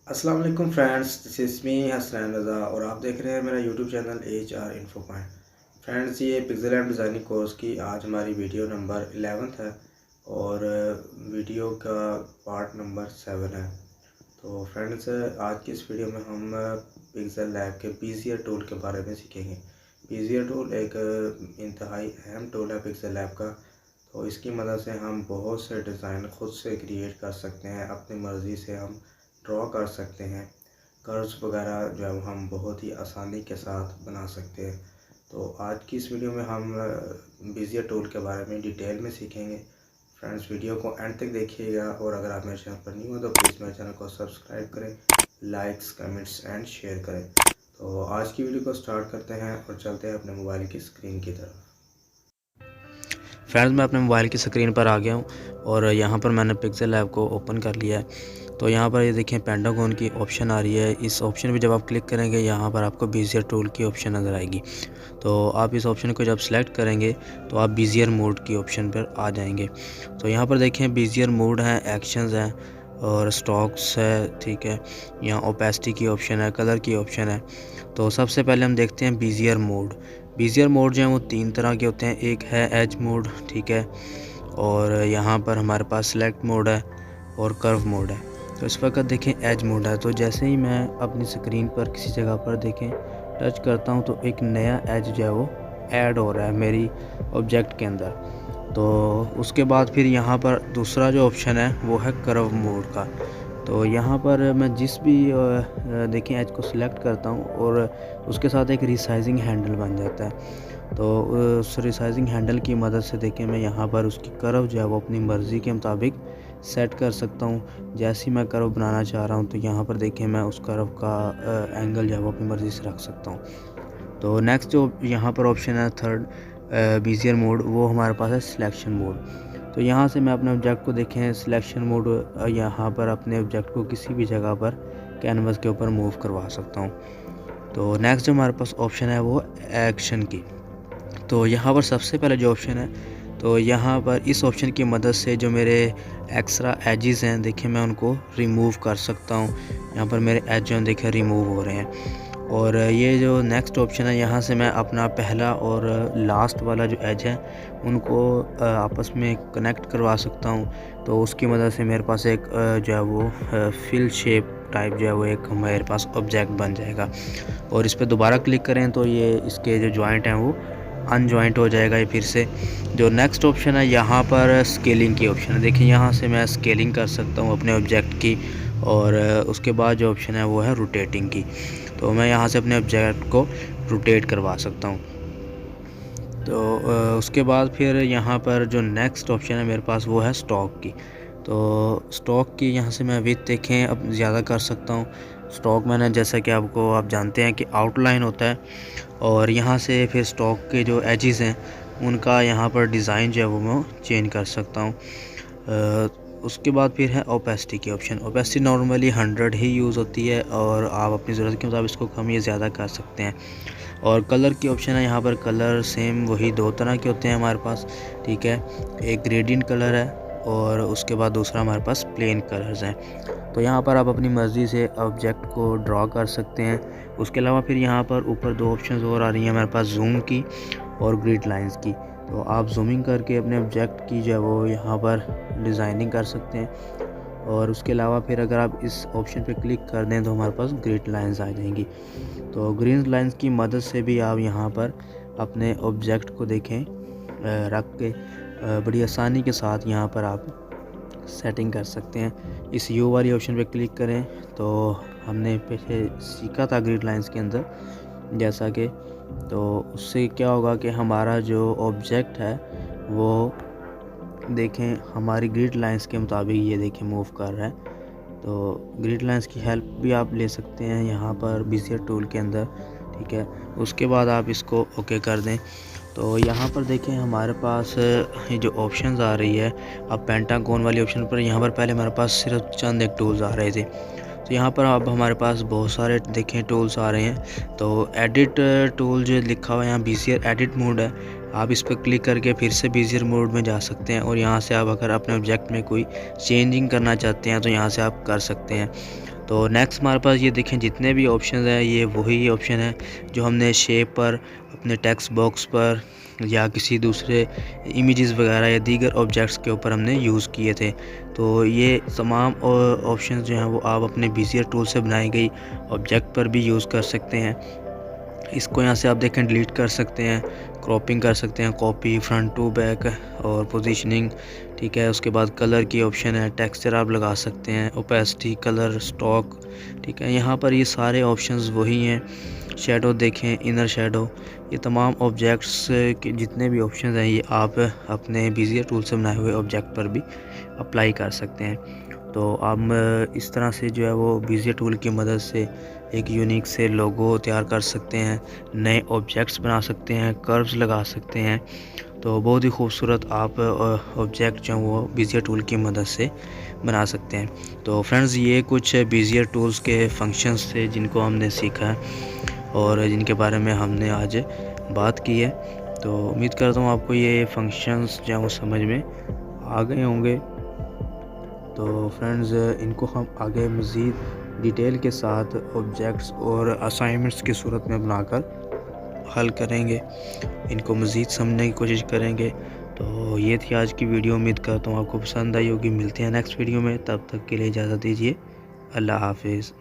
अस्सलाम वालेकुम friends, this is me Hasnain Raza और आप देख रहे हैं मेरा YouTube channel HR info point. Friends, ये पिक्सेल एंड डिज़ाइनिंग कोर्स की आज हमारी वीडियो नंबर 11 है और वीडियो का पार्ट नंबर 7 है। तो फ्रेंड्स, आज की इस वीडियो में हम पिक्सेल लैब के बीजियर टूल के बारे में सीखेंगे। बीजियर टूल एक इंतहाई अहम टूल है पिक्सेल लैब का। तो इसकी मदद से हम बहुत से डिज़ाइन खुद से क्रिएट कर सकते हैं, अपनी मर्ज़ी से हम ड्रॉ कर सकते हैं। कर्व्स वगैरह जो है हम बहुत ही आसानी के साथ बना सकते हैं। तो आज की इस वीडियो में हम बीजियर टूल के बारे में डिटेल में सीखेंगे। फ्रेंड्स, वीडियो को एंड तक देखिएगा और अगर आप मेरे चैनल पर न्यू हो तो प्लीज़ मेरे चैनल को सब्सक्राइब करें, लाइक्स, कमेंट्स एंड शेयर करें। तो आज की वीडियो को स्टार्ट करते हैं और चलते हैं अपने मोबाइल की स्क्रीन की तरफ। फ्रेंड्स, मैं अपने मोबाइल की स्क्रीन पर आ गया हूँ और यहाँ पर मैंने पिक्सेल लैब को ओपन कर लिया है। तो यहाँ पर ये देखें, पेंटागन की ऑप्शन आ रही है। इस ऑप्शन पे जब आप क्लिक करेंगे यहाँ पर आपको बीजियर टूल की ऑप्शन नज़र आएगी। तो आप इस ऑप्शन को जब सेलेक्ट करेंगे तो आप बीजियर मोड की ऑप्शन पर आ जाएंगे। तो यहाँ पर देखें, बीजियर मोड है, एक्शंस हैं और स्टॉक्स है, ठीक है। यहाँ ओपेसिटी की ऑप्शन है, कलर की ऑप्शन है। तो सबसे पहले हम देखते हैं बीजियर मोड। बीजियर मोड जो है वो 3 तरह के होते हैं। एक है एज मोड, ठीक है, और यहाँ पर हमारे पास सेलेक्ट मोड है और कर्व मोड है। तो इस वक्त देखें एज मोड है, तो जैसे ही मैं अपनी स्क्रीन पर किसी जगह पर देखें टच करता हूँ तो एक नया एज जो है वो ऐड हो रहा है मेरी ऑब्जेक्ट के अंदर। तो उसके बाद फिर यहाँ पर दूसरा जो ऑप्शन है वो है कर्व मोड का। तो यहाँ पर मैं जिस भी देखें एज को सिलेक्ट करता हूँ और उसके साथ एक रिसाइजिंग हैंडल बन जाता है। तो उस रिसाइजिंग हैंडल की मदद से देखें मैं यहाँ पर उसकी कर्व जो है वो अपनी मर्ज़ी के मुताबिक सेट कर सकता हूँ। जैसे ही मैं कर्व बनाना चाह रहा हूँ तो यहाँ पर देखें मैं उस कर्व का एंगल जो है वो अपनी मर्ज़ी से रख सकता हूँ। तो नेक्स्ट जो यहाँ पर ऑप्शन है थर्ड बीजियर मोड, वो हमारे पास है सिलेक्शन मोड। तो यहाँ से मैं अपने ऑब्जेक्ट को देखें सिलेक्शन मोड, यहाँ पर अपने ऑब्जेक्ट को किसी भी जगह पर कैनवस के ऊपर मूव करवा सकता हूँ। तो नेक्स्ट जो हमारे पास ऑप्शन है वो एक्शन की। तो यहाँ पर सबसे पहले जो ऑप्शन है, तो यहाँ पर इस ऑप्शन की मदद से जो मेरे एक्स्ट्रा एजेस हैं देखिए मैं उनको रिमूव कर सकता हूँ। यहाँ पर मेरे एज जो हैं देखिए रिमूव हो रहे हैं। और ये जो नेक्स्ट ऑप्शन है, यहाँ से मैं अपना पहला और लास्ट वाला जो एज है उनको आपस में कनेक्ट करवा सकता हूँ। तो उसकी मदद से मेरे पास एक जो है वो फिल शेप टाइप जो है वो एक मेरे पास ऑब्जेक्ट बन जाएगा। और इस पर दोबारा क्लिक करें तो ये इसके जो जॉइंट हैं वो अनजॉइंट हो जाएगा ये फिर से। जो नेक्स्ट ऑप्शन है यहाँ पर स्केलिंग की ऑप्शन है। देखिए यहाँ से मैं स्केलिंग कर सकता हूँ अपने ऑब्जेक्ट की। और उसके बाद जो ऑप्शन है वो है रोटेटिंग की। तो मैं यहाँ से अपने ऑब्जेक्ट को रोटेट करवा सकता हूँ। तो उसके बाद फिर यहाँ पर जो नेक्स्ट ऑप्शन है मेरे पास वो है स्टॉक की। तो स्टॉक की यहाँ से मैं विड्थ देखें अब ज़्यादा कर सकता हूँ। स्टॉक मैंने जैसा कि आप जानते हैं कि आउटलाइन होता है और यहाँ से फिर स्टॉक के जो एजेस हैं उनका यहाँ पर डिज़ाइन जो है वो मैं चेंज कर सकता हूँ। उसके बाद फिर है ओपेसिटी की ऑप्शन। ओपेसिटी नॉर्मली 100 ही यूज़ होती है और आप अपनी ज़रूरत के मुताबिक इसको कम या ज़्यादा कर सकते हैं। और कलर की ऑप्शन है, यहाँ पर कलर सेम वही 2 तरह के होते हैं हमारे पास, ठीक है। एक ग्रेडियंट कलर है और उसके बाद दूसरा हमारे पास प्लेन कलर्स हैं। तो यहाँ पर आप अपनी मर्ज़ी से ऑब्जेक्ट को ड्रॉ कर सकते हैं। उसके अलावा फिर यहाँ पर ऊपर 2 ऑप्शंस और आ रही हैं हमारे पास, जूम की और ग्रिड लाइंस की। तो आप जूमिंग करके अपने ऑब्जेक्ट की जो है वो यहाँ पर डिज़ाइनिंग कर सकते हैं। और उसके अलावा फिर अगर आप इस ऑप्शन पे क्लिक कर दें तो हमारे पास ग्रिड लाइंस आ जाएंगी। तो ग्रीन लाइंस की मदद से भी आप यहाँ पर अपने ऑब्जेक्ट को देखें रख के बड़ी आसानी के साथ यहाँ पर आप सेटिंग कर सकते हैं। इस यू वाली ऑप्शन पे क्लिक करें तो हमने पीछे सीखा था ग्रिड लाइंस के अंदर जैसा कि, तो उससे क्या होगा कि हमारा जो ऑब्जेक्ट है वो देखें हमारी ग्रिड लाइंस के मुताबिक ये देखें मूव कर रहा है। तो ग्रिड लाइंस की हेल्प भी आप ले सकते हैं यहाँ पर बीजियर टूल के अंदर, ठीक है। उसके बाद आप इसको ओके कर दें। तो यहाँ पर देखें हमारे पास ये जो ऑप्शंस आ रही है, अब पेंटागन वाली ऑप्शन पर यहाँ पर पहले हमारे पास सिर्फ चंद एक टूल्स आ रहे थे। तो यहाँ पर अब हमारे पास बहुत सारे देखें टूल्स आ रहे हैं। तो एडिट टूल जो लिखा हुआ है यहाँ बीजियर एडिट मोड है, आप इस पर क्लिक करके फिर से बीजियर मोड में जा सकते हैं। और यहाँ से आप अगर अपने ऑब्जेक्ट में कोई चेंजिंग करना चाहते हैं तो यहाँ से आप कर सकते हैं। तो नेक्स्ट हमारे पास ये देखें जितने भी ऑप्शन हैं ये वही ऑप्शन है जो हमने शेप पर, अपने टेक्स्ट बॉक्स पर या किसी दूसरे इमेजेस वगैरह या दीगर ऑब्जेक्ट्स के ऊपर हमने यूज़ किए थे। तो ये तमाम ऑप्शन जो हैं वो आप अपने बीजियर टूल से बनाई गई ऑब्जेक्ट पर भी यूज़ कर सकते हैं। इसको यहाँ से आप देखें डिलीट कर सकते हैं, क्रॉपिंग कर सकते हैं, कॉपी, फ्रंट टू बैक और पोजीशनिंग, ठीक है। उसके बाद कलर की ऑप्शन है, टेक्सचर आप लगा सकते हैं, ओपेसिटी, कलर, स्टॉक, ठीक है। यहाँ पर ये सारे ऑप्शंस वही हैं। शेडो देखें, इनर शेडो, ये तमाम ऑब्जेक्ट्स के जितने भी ऑप्शंस हैं ये आप अपने बीजियर टूल से बनाए हुए ऑब्जेक्ट पर भी अप्लाई कर सकते हैं। तो आप इस तरह से जो है वो बीजियर टूल की मदद से एक यूनिक से लोगो तैयार कर सकते हैं, नए ऑब्जेक्ट्स बना सकते हैं, कर्व्स लगा सकते हैं। तो बहुत ही खूबसूरत आप ऑब्जेक्ट जो वो बीजियर टूल की मदद से बना सकते हैं। तो फ्रेंड्स ये कुछ बीजियर टूल्स के फंक्शंस थे जिनको हमने सीखा है और जिनके बारे में हमने आज बात की है। तो उम्मीद करता हूँ आपको ये फंक्शंस जो वो समझ में आ गए होंगे। तो फ्रेंड्स इनको हम आगे मज़ीद डिटेल के साथ ऑब्जेक्ट्स और असाइनमेंट्स की सूरत में बनाकर हल करेंगे, इनको मज़ीद समझने की कोशिश करेंगे। तो ये थी आज की वीडियो, उम्मीद करता हूँ आपको पसंद आई होगी। मिलते हैं नेक्स्ट वीडियो में, तब तक के लिए इजाज़त दीजिए। अल्लाह हाफिज़।